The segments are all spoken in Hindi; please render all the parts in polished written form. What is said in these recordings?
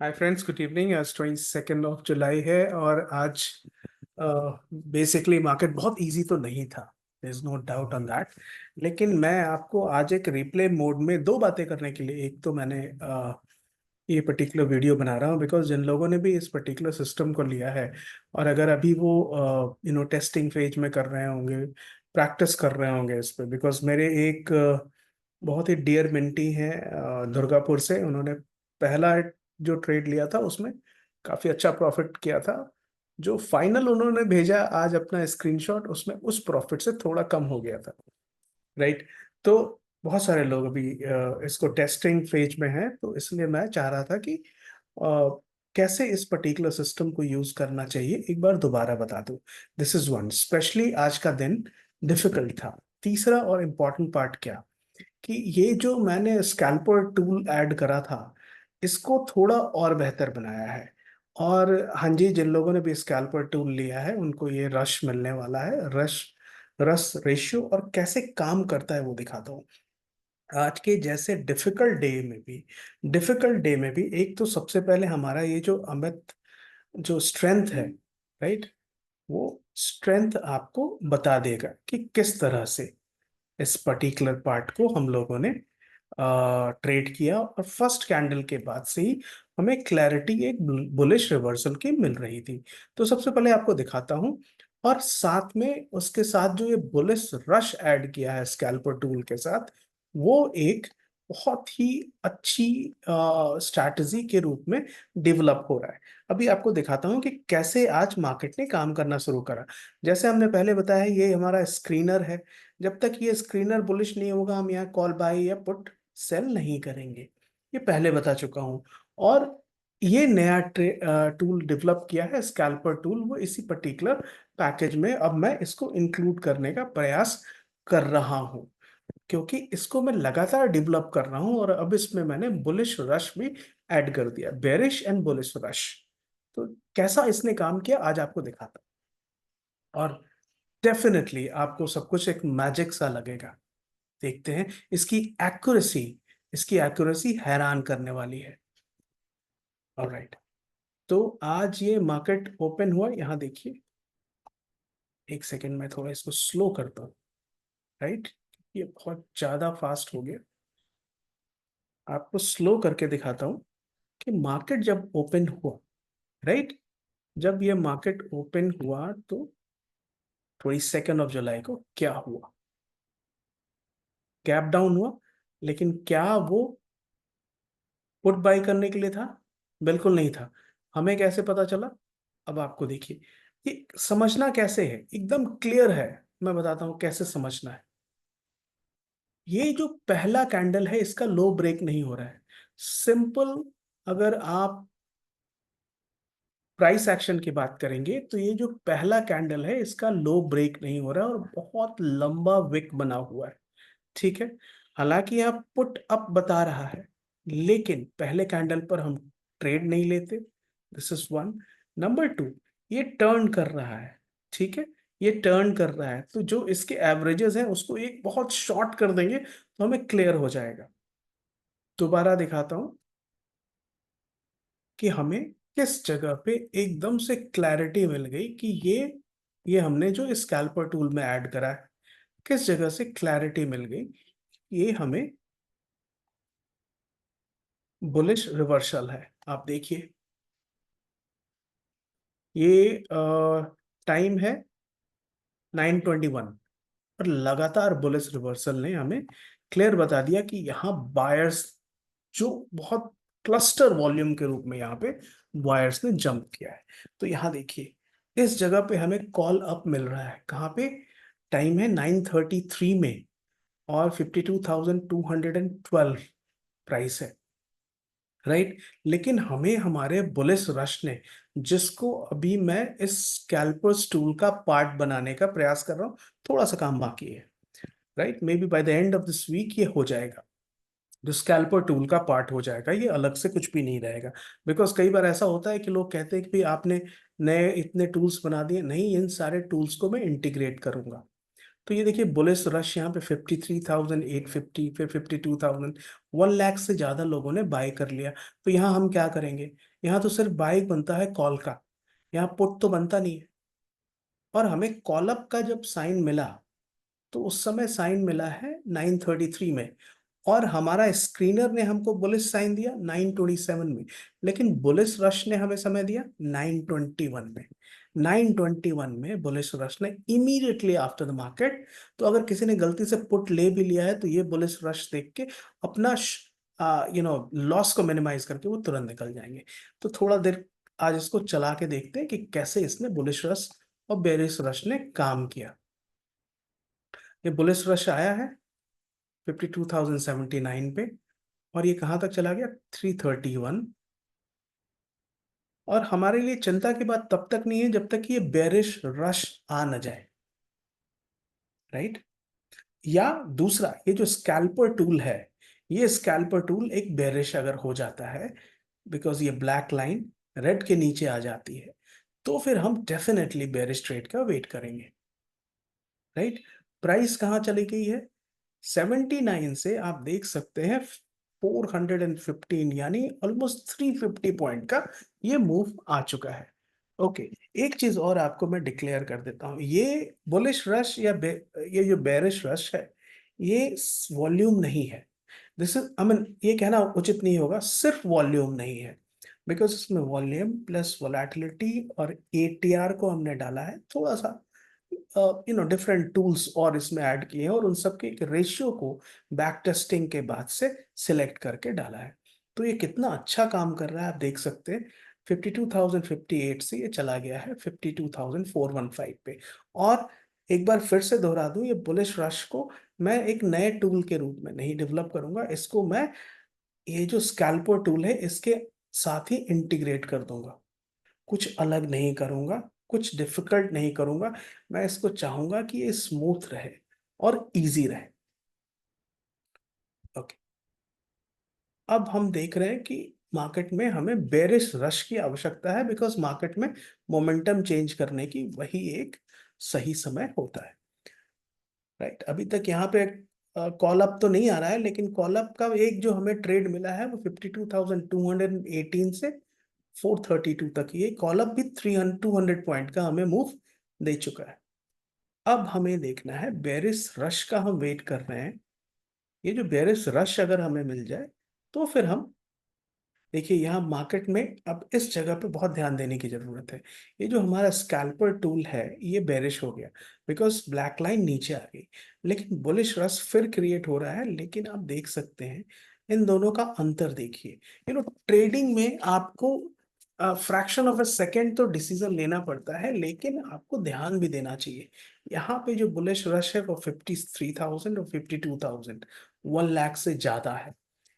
Hi friends, good evening. आज 22 है और आज बेसिकली मार्केट बहुत इजी तो नहीं था। There is no doubt on that. लेकिन मैं आपको आज एक रिप्ले मोड में दो बातें करने के लिए, एक तो मैंने ये पर्टिकुलर वीडियो बना रहा हूँ बिकॉज जिन लोगों ने भी इस पर्टिकुलर सिस्टम को लिया है और अगर अभी वो टेस्टिंग फेज में कर रहे होंगे, प्रैक्टिस कर रहे होंगे इस पे, बिकॉज मेरे एक बहुत ही डियर मेंटी है दुर्गापुर से। उन्होंने पहला जो ट्रेड लिया था उसमें काफी अच्छा प्रॉफिट किया था। जो फाइनल उन्होंने भेजा आज अपना स्क्रीनशॉट, उसमें उस प्रॉफिट से थोड़ा कम हो गया था। राइट। तो बहुत सारे लोग अभी इसको टेस्टिंग फेज में हैं, तो इसलिए मैं चाह रहा था कि कैसे इस पर्टिकुलर सिस्टम को यूज करना चाहिए एक बार दोबारा बता दूं। दिस इज वन, स्पेशली आज का दिन डिफिकल्ट था। तीसरा और इम्पोर्टेंट पार्ट क्या, कि ये जो मैंने स्कैल्पर टूल ऐड करा था, इसको थोड़ा और बेहतर बनाया है। और हाँ जी, जिन लोगों ने भी स्कैल्पर टूल लिया है उनको ये रश मिलने वाला है। रश रस रेशियो और कैसे काम करता है वो दिखाता हूँ। आज के जैसे डिफिकल्ट डे में भी एक तो सबसे पहले हमारा ये जो अमित जो स्ट्रेंथ है, राइट, वो स्ट्रेंथ आपको बता देगा कि किस तरह से इस पर्टिकुलर पार्ट को हम लोगों ने ट्रेड किया। और फर्स्ट कैंडल के बाद से ही हमें क्लैरिटी एक बुलिश रिवर्सल की मिल रही थी। तो सबसे पहले आपको दिखाता हूं, और साथ में उसके साथ जो ये बुलिश रश ऐड किया है स्कैल्पर टूल के साथ, वो एक बहुत ही अच्छी स्ट्रैटेजी के रूप में डेवलप हो रहा है। अभी आपको दिखाता हूं कि कैसे आज मार्केट ने काम करना शुरू करा। जैसे हमने पहले बताया, ये हमारा स्क्रीनर है। जब तक ये स्क्रीनर बुलिश नहीं होगा हम यहाँ कॉल बाय या पुट सेल नहीं करेंगे, ये पहले बता चुका हूं। और ये नया टूल डेवलप किया है स्कैल्पर टूल, वो इसी पर्टिकुलर पैकेज में अब मैं इसको इंक्लूड करने का प्रयास कर रहा हूं, क्योंकि इसको मैं लगातार डेवलप कर रहा हूं। और अब इसमें मैंने बुलिश रश भी ऐड कर दिया, बेरिश एंड बुलिश रश। तो कैसा इसने काम किया आज आपको दिखाता हूं। और डेफिनेटली आपको सब कुछ एक मैजिक सा लगेगा। देखते हैं इसकी एक्यूरेसी हैरान करने वाली है। ऑलराइट। तो आज ये मार्केट ओपन हुआ, यहां देखिए। एक सेकंड में थोड़ा इसको स्लो करता हूँ। राइट, ये बहुत ज्यादा फास्ट हो गया। आपको स्लो करके दिखाता हूँ कि मार्केट जब ओपन हुआ, राइट, जब ये मार्केट ओपन हुआ तो 22 जुलाई को क्या हुआ। गैप डाउन हुआ, लेकिन क्या वो पुट बाय करने के लिए था? बिल्कुल नहीं था। हमें कैसे पता चला? अब आपको देखिए, ये समझना कैसे है, एकदम क्लियर है। मैं बताता हूं कैसे समझना है। ये जो पहला कैंडल है इसका लो ब्रेक नहीं हो रहा है। सिंपल, अगर आप प्राइस एक्शन की बात करेंगे तो ये जो पहला कैंडल है इसका लो ब्रेक नहीं हो रहा है और बहुत लंबा विक बना हुआ है। ठीक है, हालांकि यहाँ पुट अप बता रहा है, लेकिन पहले कैंडल पर हम ट्रेड नहीं लेते। This is one. Number two, ये टर्न कर रहा है। ठीक है, ये टर्न कर रहा है तो जो इसके एवरेजेस हैं उसको एक बहुत शॉर्ट कर देंगे तो हमें क्लियर हो जाएगा। दोबारा दिखाता हूं कि हमें किस जगह पे एकदम से क्लैरिटी मिल गई कि ये हमने जो स्कैल्पर टूल में ऐड करा है, किस जगह से क्लैरिटी मिल गई। ये हमें बुलिश रिवर्सल है। आप देखिए, ये टाइम है 9:21, और लगातार बुलिश रिवर्सल ने हमें क्लियर बता दिया कि यहाँ बायर्स जो बहुत क्लस्टर वॉल्यूम के रूप में यहाँ पे बायर्स ने जंप किया है। तो यहाँ देखिए, इस जगह पे हमें कॉल अप मिल रहा है। कहाँ पे? टाइम है 9:33 में, और 52,212 प्राइस है। राइट, लेकिन हमें हमारे बुलिस रश ने, जिसको अभी मैं इस स्कैल्पर्स टूल का पार्ट बनाने का प्रयास कर रहा हूँ, थोड़ा सा काम बाकी है। Right, maybe by the end of this week ये हो जाएगा, जो स्कैल्पर टूल का पार्ट हो जाएगा। ये अलग से कुछ भी नहीं रहेगा। बिकॉज कई बार ऐसा होता है कि लोग कहते हैं कि भाई आपने नए इतने टूल्स बना दिए। नहीं, इन सारे टूल्स को मैं इंटीग्रेट करूंगा। तो ये देखिए बुलिश रश यहाँ पे 53,850, फिर 52,000, 1 लाख से ज्यादा लोगों ने बाय कर लिया। तो यहाँ हम क्या करेंगे, यहाँ तो सिर्फ बाय बनता है कॉल का, यहाँ पुट तो बनता नहीं है। और हमें कॉल अप का जब साइन मिला, तो उस समय साइन मिला है 9:33 में, और हमारा स्क्रीनर ने हमको बुलिश साइन दिया 9:27 में, लेकिन बुलिश रश ने हमें समय दिया 9:21 में। 9:21 में बुलिश रश ने इमीडिएटली आफ्टर द मार्केट, तो अगर किसी ने गलती से पुट ले भी लिया है तो ये बुलिश रश देख के अपना लॉस को मिनिमाइज करके वो तुरंत निकल जाएंगे। तो थोड़ा देर आज इसको चला के देखते हैं कि कैसे इसने बुलिश रश और बेरिश रश ने काम किया। ये बुलिश रश आया है 52,079 पे, और ये कहाँ तक चला गया 331। और हमारे लिए चिंता की बात तब तक नहीं है जब तक कि ये बेरिश रश आ न जाए, राइट। या दूसरा, ये जो स्कैल्पर टूल है, ये स्कैल्पर टूल एक बेरिश अगर हो जाता है, बिकॉज ये ब्लैक लाइन रेड के नीचे आ जाती है, तो फिर हम डेफिनेटली बेरिश ट्रेड का वेट करेंगे, राइट। प्राइस कहाँ चली गई है, 79 से आप देख सकते हैं 415, यानी ऑलमोस्ट 350 पॉइंट का ये मूव आ चुका है। ओके, एक चीज और आपको मैं डिक्लेयर कर देता हूं, ये बुलिश रश ये जो बेरिश रश है, ये वॉल्यूम नहीं है। दिस इज आई मीन, ये कहना उचित नहीं होगा सिर्फ वॉल्यूम नहीं है, बिकॉज इसमें वॉल्यूम प्लस वोलेटिलिटी और एटीआर को हमने डाला है थोड़ा सा, डिफरेंट टूल्स और इसमें ऐड किए हैं, और उन सब के एक रेशियो को बैक टेस्टिंग के बाद से सिलेक्ट करके डाला है। तो ये कितना अच्छा काम कर रहा है आप देख सकते हैं। 52,058 से ये चला गया है 52,415 पे। और एक बार फिर से दोहरा दूं, ये बुलिश रश को मैं एक नए टूल के रूप में नहीं डेवलप करूंगा, इसको मैं ये जो स्कैल्पर टूल है इसके साथ ही इंटीग्रेट कर दूंगा। कुछ अलग नहीं करूंगा, कुछ डिफिकल्ट नहीं करूंगा, मैं इसको चाहूंगा कि ये स्मूथ रहे और इजी रहे। ओके, अब हम देख रहे हैं कि मार्केट में हमें बेरिश रश की आवश्यकता है, बिकॉज मार्केट में मोमेंटम चेंज करने की वही एक सही समय होता है, राइट। अभी तक यहाँ पे कॉल अप तो नहीं आ रहा है, लेकिन कॉल अप का एक जो हमें ट्रेड मिला है वो 52,218 से 432 तक, ये कॉल अप भी 200 पॉइंट का हमें मूव दे चुका है। अब हमें देखना है बेरिस रश का, हम वेट कर रहे हैं। ये जो बेरिस रश अगर हमें मिल जाए तो फिर हम देखिए, यहाँ मार्केट में अब इस जगह पे बहुत ध्यान देने की जरूरत है। ये जो हमारा स्कैल्पर टूल है ये बेरिश हो गया, बिकॉज ब्लैक लाइन नीचे आ गई, लेकिन बुलिश रश फिर क्रिएट हो रहा है। लेकिन आप देख सकते हैं इन दोनों का अंतर देखिए। ट्रेडिंग में आपको फ्रैक्शन ऑफ अ सेकेंड तो डिसीजन लेना पड़ता है, लेकिन आपको ध्यान भी देना चाहिए। यहाँ पे जो बुलिश रश है वो 53,000 और 52,000, 1 लाख से ज्यादा है।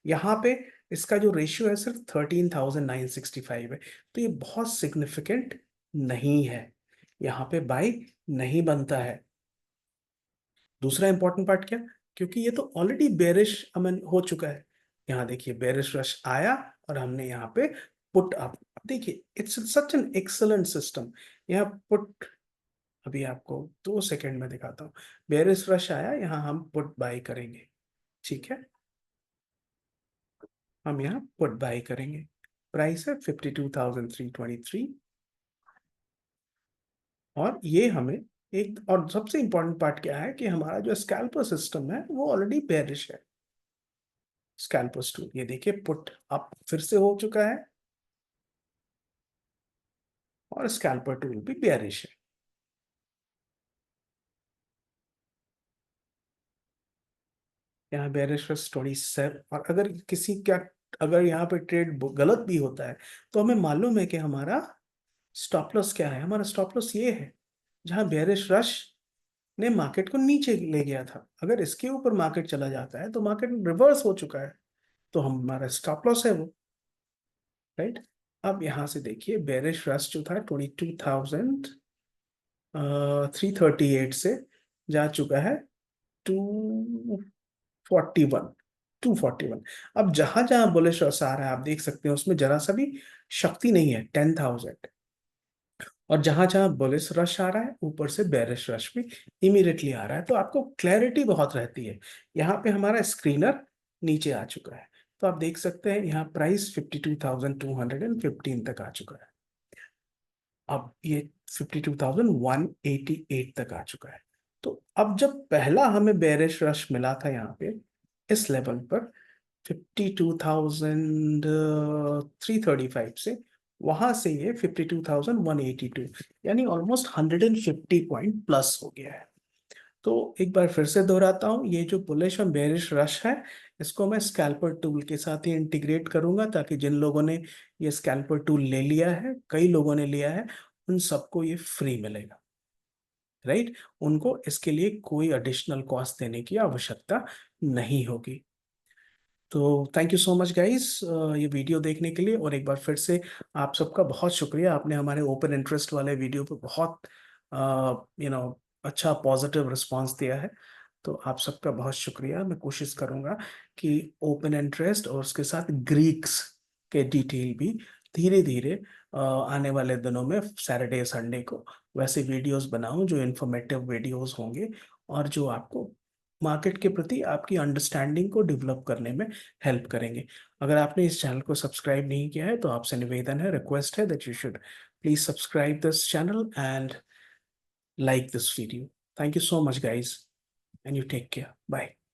यहाँ पे इसका जो रेशियो है सिर्फ 13,965 है, तो ये बहुत सिग्निफिकेंट नहीं है, यहाँ पे बाई नहीं बनता है। दूसरा इंपॉर्टेंट पार्ट क्या, क्योंकि ये तो ऑलरेडी बेरिश अमन हो चुका है। यहाँ देखिए बेरिश रश आया और हमने यहाँ पे पुट अप, देखिए it's such an excellent system. यहाँ पुट, अभी आपको 2 सेकेंड में दिखाता हूँ। बेरिश रश आया, यहाँ हम पुट बाई करेंगे, ठीक है। हम यहाँ पुट बाई करेंगे, प्राइस है 52,323। और ये हमें एक और सबसे इंपॉर्टेंट पार्ट क्या है कि हमारा जो स्कैल्पर सिस्टम है वो ऑलरेडी बेरिश है। स्कैल्पर्स टूल, ये देखिए पुट अप फिर से हो चुका है, और स्कैल्पर टूल भी बेरिश है। यहाँ बेरिश 27। और अगर किसी का, अगर यहाँ पे ट्रेड गलत भी होता है, तो हमें मालूम है कि हमारा स्टॉप लॉस क्या है। हमारा स्टॉप लॉस ये है, जहां बेरिश रश ने मार्केट को नीचे ले गया था। अगर इसके ऊपर मार्केट चला जाता है तो मार्केट रिवर्स हो चुका है, तो हमारा स्टॉप लॉस है वो, राइट। अब यहां से देखिए बेरिश रश जो था 22,338 से जा चुका है 241, 241। अब जहां जहां बुलिश रश आ रहा है आप देख सकते हैं उसमें जरा सा भी शक्ति नहीं है, 10,000। और जहां जहां बुलिश रश आ रहा है ऊपर से बेरिश रश भी इमीडिएटली आ रहा है, तो आपको क्लैरिटी बहुत रहती है। यहाँ पे हमारा स्क्रीनर नीचे आ चुका है, तो आप देख सकते हैं यहाँ प्राइस 52,215 तक आ चुका है। अब ये 52,188 तक आ चुका है। तो अब जब पहला हमें बेरिश रश मिला था यहाँ पे इस लेवल पर 52,335 से, वहां से ये 52,182, यानी ऑलमोस्ट 150 पॉइंट प्लस हो गया है। तो एक बार फिर से दोहराता हूँ, ये जो बुलिश और बेरिश रश है, इसको मैं स्कैल्पर टूल के साथ ही इंटीग्रेट करूंगा, ताकि जिन लोगों ने ये स्कैल्पर टूल ले लिया है, कई लोगों ने लिया है, उन सबको ये फ्री मिलेगा, राइट। उनको इसके लिए कोई एडिशनल कॉस्ट देने की आवश्यकता नहीं होगी। तो thank you so much guys ये वीडियो देखने के लिए। और एक बार फिर से आप सबका बहुत शुक्रिया, आपने हमारे ओपन इंटरेस्ट वाले वीडियो पे बहुत अच्छा पॉजिटिव रिस्पांस दिया है। तो आप सबका बहुत शुक्रिया। मैं कोशिश करूंगा कि ओपन इंटरेस्ट और उसके साथ ग्रीक्स के डिटेल भी धीरे धीरे आने वाले दिनों में सैटरडे संडे को वैसे वीडियोस बनाऊं जो इन्फॉर्मेटिव वीडियोस होंगे, और जो आपको मार्केट के प्रति आपकी अंडरस्टैंडिंग को डेवलप करने में हेल्प करेंगे। अगर आपने इस चैनल को सब्सक्राइब नहीं किया है तो आपसे निवेदन है, रिक्वेस्ट है that you should please subscribe this channel and like this video. Thank you so much, guys, and you take care. Bye.